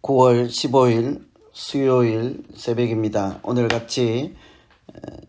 9월 15일 수요일 새벽입니다. 오늘 같이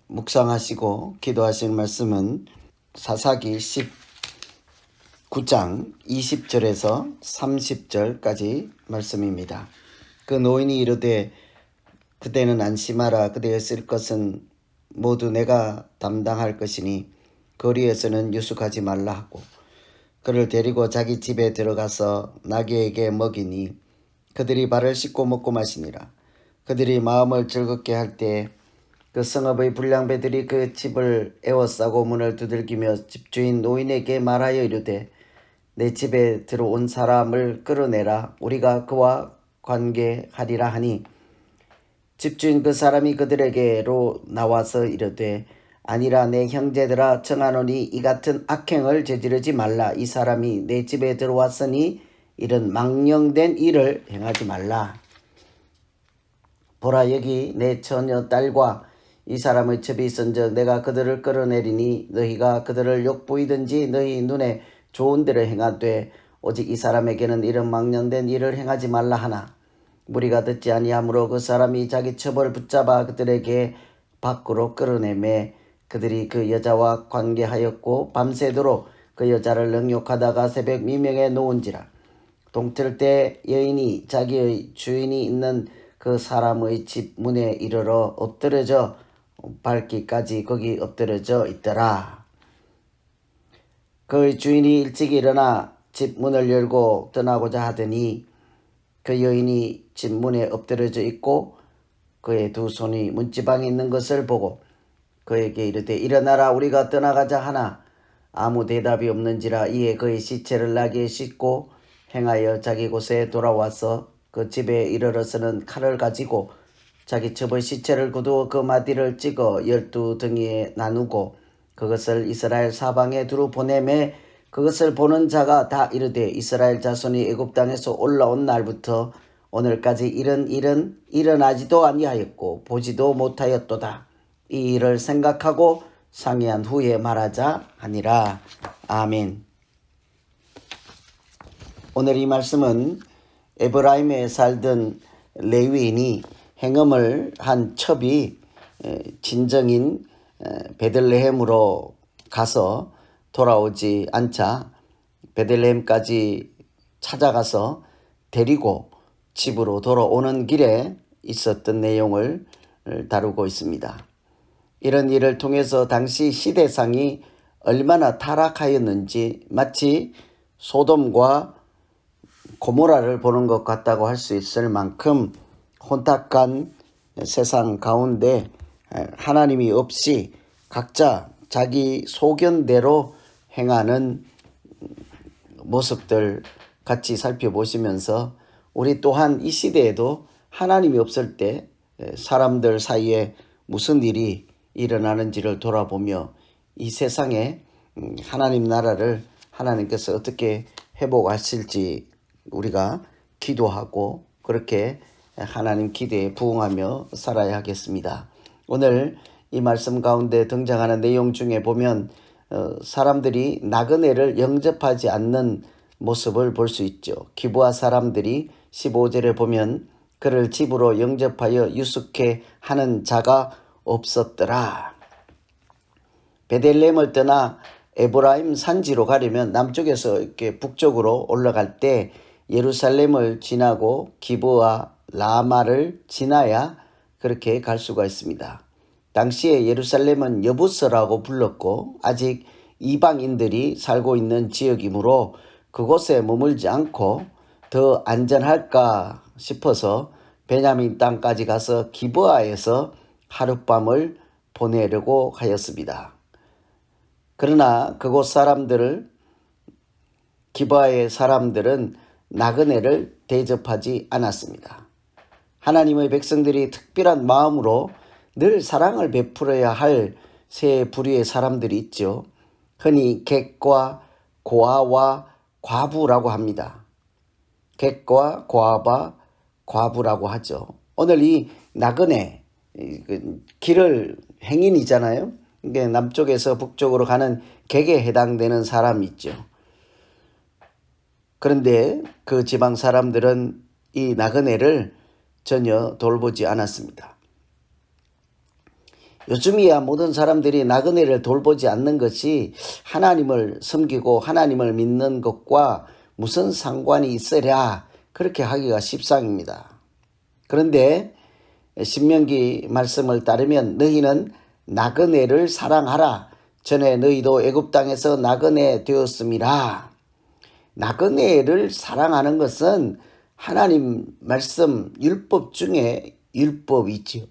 묵상하시고 기도하실 말씀은 사사기 19장 20절에서 30절까지 말씀입니다. 그 노인이 이르되 그대는 안심하라. 그대의 쓸 것은 모두 내가 담당할 것이니 거리에서는 유숙하지 말라 하고 그를 데리고 자기 집에 들어가서 나귀에게 먹이니 그들이 발을 씻고 먹고 마시니라. 그들이 마음을 즐겁게 할 때 그 성읍의 불량배들이 그 집을 에워싸고 문을 두들기며 집주인 노인에게 말하여 이르되 내 집에 들어온 사람을 끌어내라. 우리가 그와 관계하리라 하니 집주인 그 사람이 그들에게로 나와서 이르되 아니라 내 형제들아 청하노니 이 같은 악행을 저지르지 말라. 이 사람이 내 집에 들어왔으니 이런 망령된 일을 행하지 말라. 보라, 여기 내 처녀 딸과 이 사람의 첩이 있은즉 내가 그들을 끌어내리니 너희가 그들을 욕보이든지 너희 눈에 좋은 대로 행하되 오직 이 사람에게는 이런 망령된 일을 행하지 말라 하나 무리가 듣지 아니하므로 그 사람이 자기 첩을 붙잡아 그들에게 밖으로 끌어내매 그들이 그 여자와 관계하였고 밤새도록 그 여자를 능욕하다가 새벽 미명에 놓은지라. 동틀 때 여인이 자기의 주인이 있는 그 사람의 집 문에 이르러 엎드려져 밟기까지 거기 엎드려져 있더라. 그의 주인이 일찍 일어나 집 문을 열고 떠나고자 하더니 그 여인이 집 문에 엎드려져 있고 그의 두 손이 문지방에 있는 것을 보고 그에게 이르되 일어나라, 우리가 떠나가자 하나 아무 대답이 없는지라. 이에 그의 시체를 나귀에 싣고 행하여 자기 곳에 돌아와서 그 집에 이르러서는 칼을 가지고 자기 첩의 시체를 거두어 그 마디를 찍어 12덩이에 나누고 그것을 이스라엘 사방에 두루 보내매 그것을 보는 자가 다 이르되 이스라엘 자손이 애굽 땅에서 올라온 날부터 오늘까지 이런 일은 일어나지도 아니하였고 보지도 못하였도다. 이 일을 생각하고 상의한 후에 말하자 하니라. 아멘. 오늘 이 말씀은 에브라임에 살던 레위인이 행음을 한 첩이 친정인 베들레헴으로 가서 돌아오지 않자 베들레헴까지 찾아가서 데리고 집으로 돌아오는 길에 있었던 내용을 다루고 있습니다. 이런 일을 통해서 당시 시대상이 얼마나 타락하였는지 마치 소돔과 고모라를 보는 것 같다고 할 수 있을 만큼 혼탁한 세상 가운데 하나님이 없이 각자 자기 소견대로 행하는 모습들 같이 살펴보시면서 우리 또한 이 시대에도 하나님이 없을 때 사람들 사이에 무슨 일이 일어나는지를 돌아보며 이 세상에 하나님 나라를 하나님께서 어떻게 회복하실지 우리가 기도하고 그렇게 하나님 기대에 부응하며 살아야 하겠습니다. 오늘 이 말씀 가운데 등장하는 내용 중에 보면 사람들이 나그네를 영접하지 않는 모습을 볼 수 있죠. 기브아 사람들이 15절에 보면 그를 집으로 영접하여 유숙해 하는 자가 없었더라. 베들레헴을 떠나 에브라임 산지로 가려면 남쪽에서 이렇게 북쪽으로 올라갈 때 예루살렘을 지나고 기브아 라마를 지나야 그렇게 갈 수가 있습니다. 당시에 예루살렘은 여부스라고 불렀고 아직 이방인들이 살고 있는 지역이므로 그곳에 머물지 않고 더 안전할까 싶어서 베냐민 땅까지 가서 기브아에서 하룻밤을 보내려고 하였습니다. 그러나 그곳 사람들을 기브아의 사람들은 나그네를 대접하지 않았습니다. 하나님의 백성들이 특별한 마음으로 늘 사랑을 베풀어야 할 세 부류의 사람들이 있죠. 흔히 객과 고아와 과부라고 합니다. 객과 고아와 과부라고 하죠. 오늘 이 나그네 길을 행인이잖아요. 이게 남쪽에서 북쪽으로 가는 객에 해당되는 사람이 있죠. 그런데 그 지방 사람들은 이 나그네를 전혀 돌보지 않았습니다. 요즘이야 모든 사람들이 나그네를 돌보지 않는 것이 하나님을 섬기고 하나님을 믿는 것과 무슨 상관이 있으랴 그렇게 하기가 십상입니다. 그런데 신명기 말씀을 따르면 너희는 나그네를 사랑하라. 전에 너희도 애굽 땅에서 나그네 되었음이라. 나그네를 사랑하는 것은 하나님 말씀 율법 중에 율법이지요.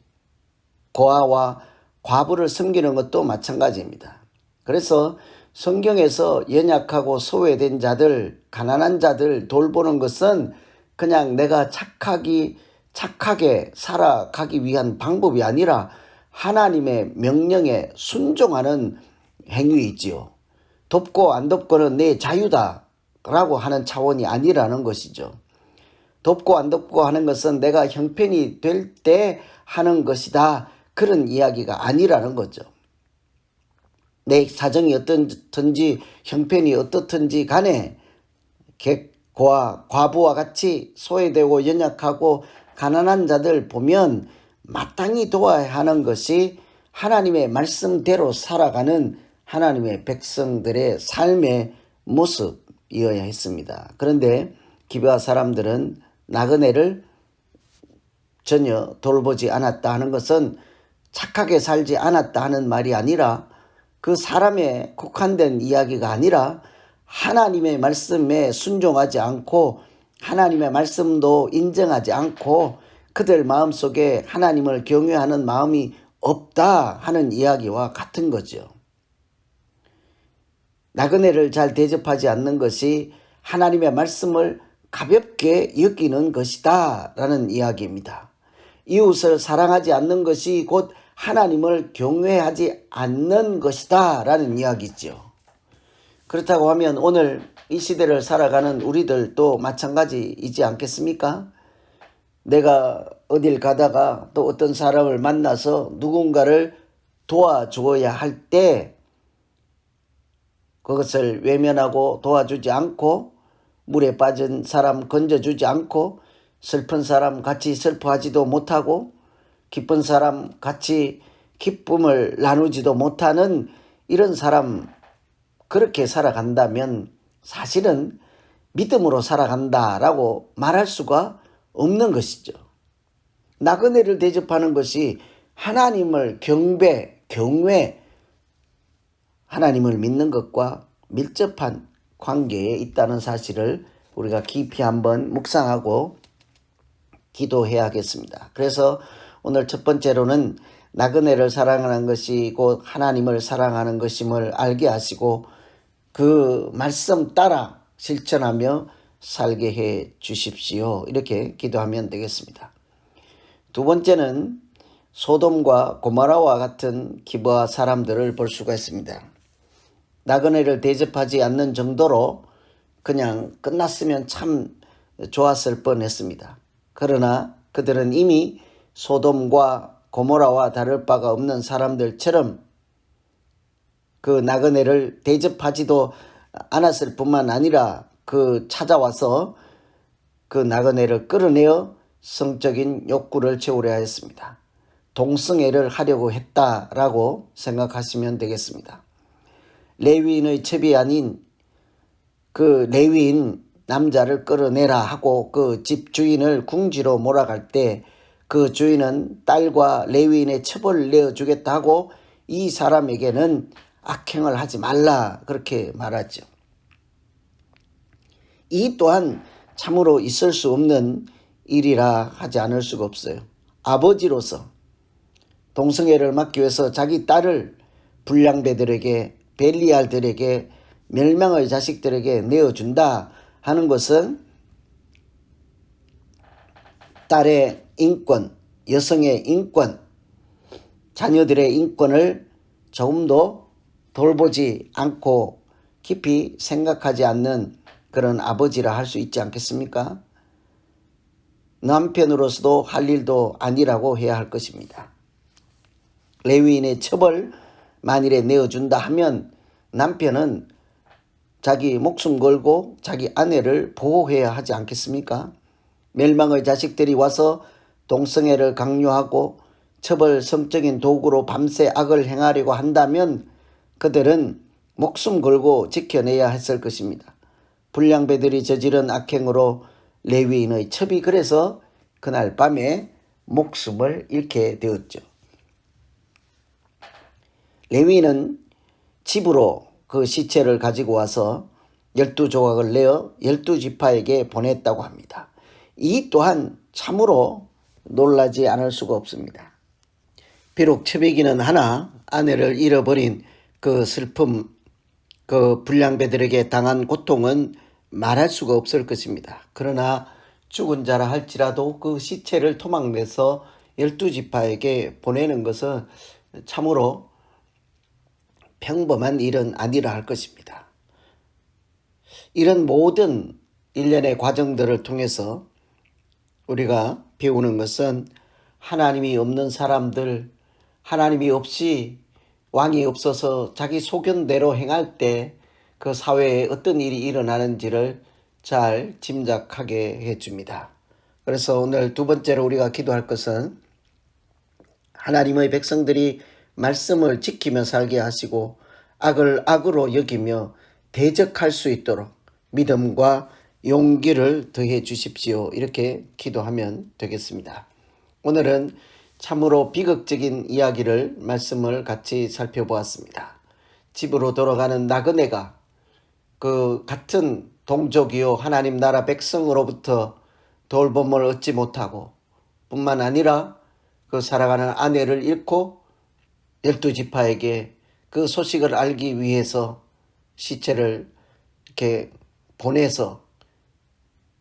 고아와 과부를 섬기는 것도 마찬가지입니다. 그래서 성경에서 연약하고 소외된 자들, 가난한 자들 돌보는 것은 그냥 내가 착하게 살아가기 위한 방법이 아니라 하나님의 명령에 순종하는 행위이지요. 돕고 안 돕고는 내 자유다라고 하는 차원이 아니라는 것이죠. 돕고 안 돕고 하는 것은 내가 형편이 될 때 하는 것이다. 그런 이야기가 아니라는 거죠. 내 사정이 어떻든지 형편이 어떻든지 간에 객고와 과부와 같이 소외되고 연약하고 가난한 자들 보면 마땅히 도와야 하는 것이 하나님의 말씀대로 살아가는 하나님의 백성들의 삶의 모습이어야 했습니다. 그런데 기브아 사람들은 나그네를 전혀 돌보지 않았다 하는 것은 착하게 살지 않았다 하는 말이 아니라 그 사람의 국한된 이야기가 아니라 하나님의 말씀에 순종하지 않고 하나님의 말씀도 인정하지 않고 그들 마음속에 하나님을 경외하는 마음이 없다 하는 이야기와 같은 거죠. 나그네를 잘 대접하지 않는 것이 하나님의 말씀을 가볍게 여기는 것이다 라는 이야기입니다. 이웃을 사랑하지 않는 것이 곧 하나님을 경외하지 않는 것이다 라는 이야기죠. 그렇다고 하면 오늘 이 시대를 살아가는 우리들도 마찬가지이지 않겠습니까? 내가 어딜 가다가 또 어떤 사람을 만나서 누군가를 도와주어야 할 때 그것을 외면하고 도와주지 않고 물에 빠진 사람 건져주지 않고 슬픈 사람 같이 슬퍼하지도 못하고 기쁜 사람 같이 기쁨을 나누지도 못하는 이런 사람 그렇게 살아간다면 사실은 믿음으로 살아간다라고 말할 수가 없는 것이죠. 나그네를 대접하는 것이 하나님을 경외 하나님을 믿는 것과 밀접한 관계에 있다는 사실을 우리가 깊이 한번 묵상하고 기도해야겠습니다. 그래서 오늘 첫 번째로는 나그네를 사랑하는 것이 곧 하나님을 사랑하는 것임을 알게 하시고 그 말씀 따라 실천하며 살게 해 주십시오. 이렇게 기도하면 되겠습니다. 두 번째는 소돔과 고모라와 같은 기브아 사람들을 볼 수가 있습니다. 나그네를 대접하지 않는 정도로 그냥 끝났으면 참 좋았을 뻔했습니다. 그러나 그들은 이미 소돔과 고모라와 다를 바가 없는 사람들처럼 그 나그네를 대접하지도 않았을 뿐만 아니라 그 찾아와서 그 나그네를 끌어내어 성적인 욕구를 채우려 했습니다. 동성애를 하려고 했다라고 생각하시면 되겠습니다. 레위인의 첩이 아닌 그 레위인 남자를 끌어내라 하고 그 집 주인을 궁지로 몰아갈 때 그 주인은 딸과 레위인의 첩을 내어주겠다 하고 이 사람에게는 악행을 하지 말라 그렇게 말하죠. 이 또한 참으로 있을 수 없는 일이라 하지 않을 수가 없어요. 아버지로서 동성애를 막기 위해서 자기 딸을 불량배들에게 벨리알들에게 멸망의 자식들에게 내어준다 하는 것은 딸의 인권, 여성의 인권, 자녀들의 인권을 조금도 돌보지 않고 깊이 생각하지 않는 그런 아버지라 할 수 있지 않겠습니까? 남편으로서도 할 일도 아니라고 해야 할 것입니다. 레위인의 첩을 만일에 내어준다 하면 남편은 자기 목숨 걸고 자기 아내를 보호해야 하지 않겠습니까? 멸망의 자식들이 와서 동성애를 강요하고 처벌 성적인 도구로 밤새 악을 행하려고 한다면 그들은 목숨 걸고 지켜내야 했을 것입니다. 불량배들이 저지른 악행으로 레위인의 첩이 그래서 그날 밤에 목숨을 잃게 되었죠. 레위인은 집으로 그 시체를 가지고 와서 12조각을 내어 12지파에게 보냈다고 합니다. 이 또한 참으로 놀라지 않을 수가 없습니다. 비록 첩이기는 하나 아내를 잃어버린 그 슬픔, 그 불량배들에게 당한 고통은 말할 수가 없을 것입니다. 그러나 죽은 자라 할지라도 그 시체를 토막내서 12지파에게 보내는 것은 참으로 평범한 일은 아니라 할 것입니다. 이런 모든 일련의 과정들을 통해서 우리가 배우는 것은 하나님이 없는 사람들, 하나님이 없이 왕이 없어서 자기 소견대로 행할 때 그 사회에 어떤 일이 일어나는지를 잘 짐작하게 해줍니다. 그래서 오늘 두 번째로 우리가 기도할 것은 하나님의 백성들이 말씀을 지키며 살게 하시고 악을 악으로 여기며 대적할 수 있도록 믿음과 용기를 더해 주십시오. 이렇게 기도하면 되겠습니다. 오늘은 참으로 비극적인 이야기를 말씀을 같이 살펴보았습니다. 집으로 돌아가는 나그네가 그 같은 동족이요 하나님 나라 백성으로부터 돌봄을 얻지 못하고 뿐만 아니라 그 살아가는 아내를 잃고 12지파에게 그 소식을 알기 위해서 시체를 이렇게 보내서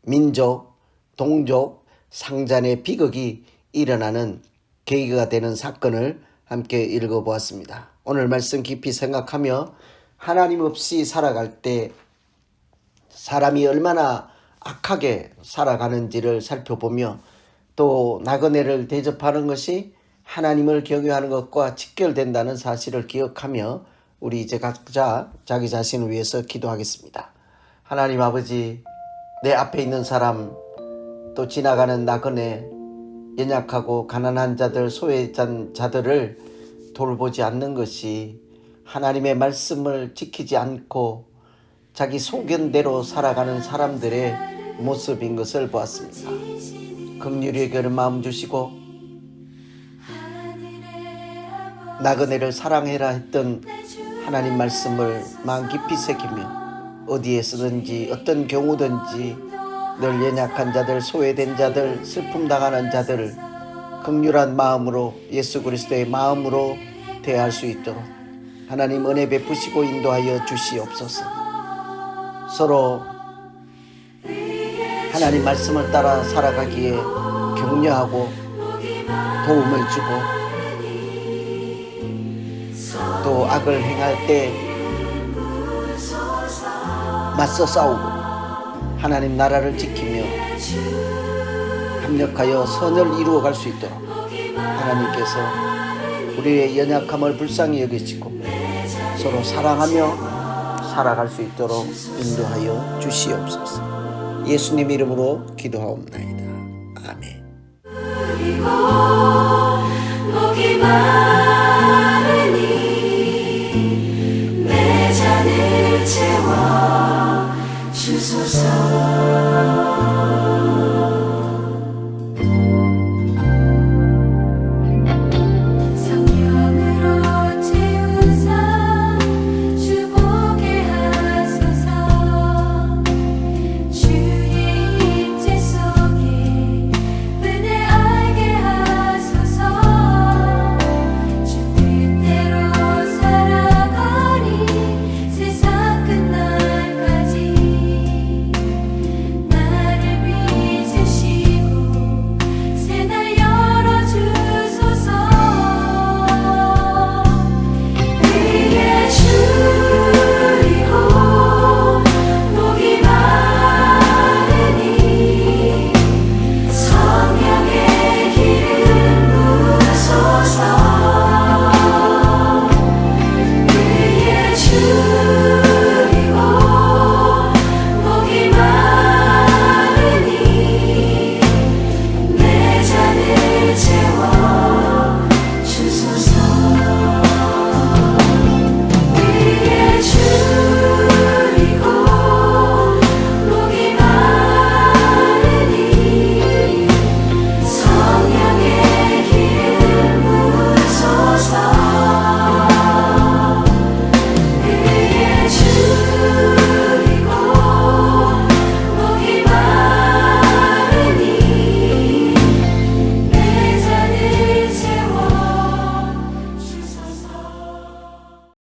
민족, 동족, 상잔의 비극이 일어나는 계기가 되는 사건을 함께 읽어보았습니다. 오늘 말씀 깊이 생각하며 하나님 없이 살아갈 때 사람이 얼마나 악하게 살아가는지를 살펴보며 또 나그네를 대접하는 것이 하나님을 경외하는 것과 직결된다는 사실을 기억하며 우리 이제 각자 자기 자신을 위해서 기도하겠습니다. 하나님 아버지, 내 앞에 있는 사람, 또 지나가는 나그네, 연약하고 가난한 자들, 소외한 자들을 돌보지 않는 것이 하나님의 말씀을 지키지 않고 자기 소견대로 살아가는 사람들의 모습인 것을 보았습니다. 긍휼히 여기는 마음 주시고 나그네를 사랑해라 했던 하나님 말씀을 마음 깊이 새기며 어디에 쓰든지 어떤 경우든지 늘 연약한 자들, 소외된 자들, 슬픔 당하는 자들을 긍휼한 마음으로 예수 그리스도의 마음으로 대할 수 있도록 하나님 은혜 베푸시고 인도하여 주시옵소서. 서로 하나님 말씀을 따라 살아가기에 격려하고 도움을 주고 또 악을 행할 때 맞서 싸우고 하나님 나라를 지키며 합력하여 선을 이루어갈 수 있도록 하나님께서 우리의 연약함을 불쌍히 여기시고 서로 사랑하며 살아갈 수 있도록 인도하여 주시옵소서. 예수님 이름으로 기도하옵나이다. 아멘. 복이 많으니 내 잔을 채워 주소서.